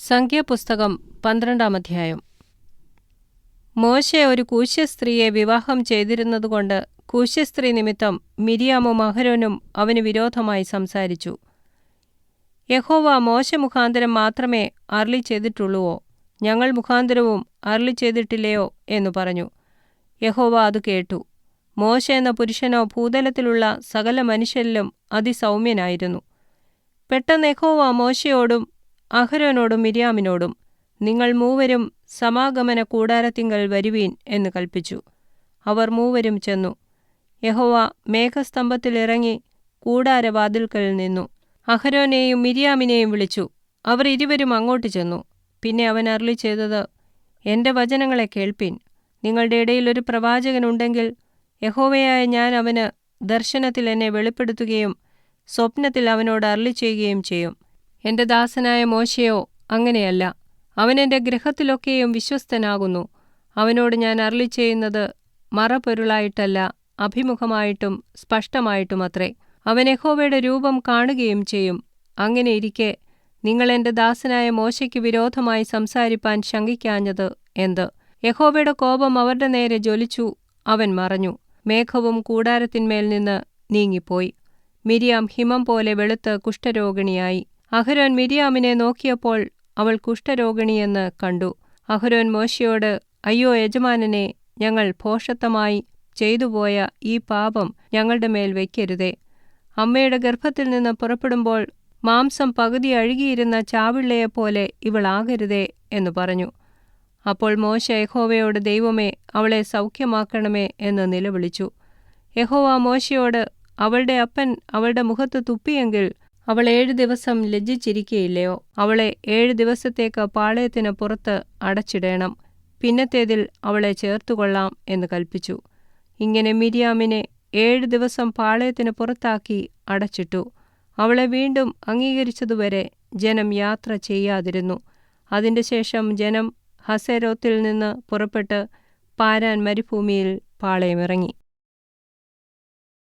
സംഖ്യാപുസ്തകം 12-ാം അധ്യായം. മോശെ ഒരു കൂശ്യസ്ത്രീയെ വിവാഹം ചെയ്തിരുന്നതുകൊണ്ട് കൂശ്യസ്ത്രീ നിമിത്തം മിര്യാമും അഹരോനും അവന് വിരോധമായി സംസാരിച്ചു. യഹോവ മോശെ മുഖാന്തരം മാത്രമേ അരുളി ചെയ്തിട്ടുള്ളുവോ? ഞങ്ങൾ മുഖാന്തരവും അരുളി ചെയ്തിട്ടില്ലയോ എന്നു പറഞ്ഞു. യഹോവ അത് കേട്ടു. മോശെ എന്ന പുരുഷനോ ഭൂതലത്തിലുള്ള സകല മനുഷ്യരിലും അതിസൗമ്യനായിരുന്നു. പെട്ടെന്ന് യഹോവ മോശയോടും അഹരോനോടും മിര്യാമിനോടും, നിങ്ങൾ മൂവരും സമാഗമന കൂടാരത്തിങ്കൽ വരുവീൻ എന്ന് കൽപ്പിച്ചു. അവർ മൂവരും ചെന്നു. യഹോവ മേഘസ്തംഭത്തിൽ ഇറങ്ങി കൂടാരവാതിൽക്കൽ നിന്നു. അഹരോനെയും മിര്യാമിനെയും വിളിച്ചു. അവർ ഇരുവരും അങ്ങോട്ട് ചെന്നു. പിന്നെ അവൻ അരുളി ചെയ്തത്, എൻ്റെ വചനങ്ങളെ കേൾപ്പീൻ. നിങ്ങളുടെ ഇടയിൽ ഒരു പ്രവാചകനുണ്ടെങ്കിൽ യഹോവയായ ഞാൻ അവന് ദർശനത്തിൽ എന്നെ വെളിപ്പെടുത്തുകയും സ്വപ്നത്തിൽ അവനോട് അരുളി ചെയ്യുകയും ചെയ്യും. എൻ്റെ ദാസനായ മോശെയോ അങ്ങനെയല്ല. അവൻ എൻ്റെ ഗൃഹത്തിലൊക്കെയും വിശ്വസ്തനാകുന്നു. അവനോട് ഞാൻ അരുളി ചെയ്യുന്നത് മറപൊരുളായിട്ടല്ല, അഭിമുഖമായിട്ടും സ്പഷ്ടമായിട്ടുമത്രേ. അവൻ യഹോവയുടെ രൂപം കാണുകയും ചെയ്യും. അങ്ങനെയിരിക്കെ നിങ്ങൾ എൻ്റെ ദാസനായ മോശയ്ക്ക് വിരോധമായി സംസാരിപ്പാൻ ശങ്കിക്കാഞ്ഞത് എന്ത്? യഹോവയുടെ കോപം അവരുടെ നേരെ ജ്വലിച്ചു. അവൻ മറഞ്ഞു. മേഘവും കൂടാരത്തിന്മേൽ നിന്ന് നീങ്ങിപ്പോയി. മിര്യാം ഹിമം പോലെ വെളുത്ത് കുഷ്ഠരോഗിണിയായി. അഹരോൻ മിര്യാമിനെ നോക്കിയപ്പോൾ അവൾ കുഷ്ഠരോഗിണിയെന്ന് കണ്ടു. അഹരോൻ മോശയോട്, അയ്യോ യജമാനനെ, ഞങ്ങൾ ഭോഷത്വമായി ചെയ്തുപോയ ഈ പാപം ഞങ്ങളുടെ മേൽ വയ്ക്കരുതേ. അമ്മയുടെ ഗർഭത്തിൽ നിന്ന് പുറപ്പെടുമ്പോൾ മാംസം പകുതി അഴുകിയിരുന്ന ചാവിള്ളയെപ്പോലെ ഇവളാകരുതേ എന്നു പറഞ്ഞു. അപ്പോൾ മോശെ യഹോവയോട്, ദൈവമേ, അവളെ സൗഖ്യമാക്കണമേ എന്ന് നിലവിളിച്ചു. യഹോവ മോശയോട്, അവളുടെ അപ്പൻ അവളുടെ മുഖത്ത് തുപ്പിയെങ്കിൽ അവൾ 7 ദിവസം ലജ്ജിച്ചിരിക്കയില്ലയോ? അവളെ 7 ദിവസത്തേക്ക് പാളയത്തിന് പുറത്ത് അടച്ചിടേണം. പിന്നത്തേതിൽ അവളെ ചേർത്തുകൊള്ളാം എന്ന് കൽപ്പിച്ചു. ഇങ്ങനെ മിര്യാമിനെ 7 ദിവസം പാളയത്തിന് പുറത്താക്കി അടച്ചിട്ടു. അവളെ വീണ്ടും അംഗീകരിച്ചതുവരെ ജനം യാത്ര ചെയ്യാതിരുന്നു. അതിൻ്റെ ശേഷം ജനം ഹസേരോത്തിൽ നിന്ന് പുറപ്പെട്ട് പാരാൻ മരുഭൂമിയിൽ പാളയമിറങ്ങി.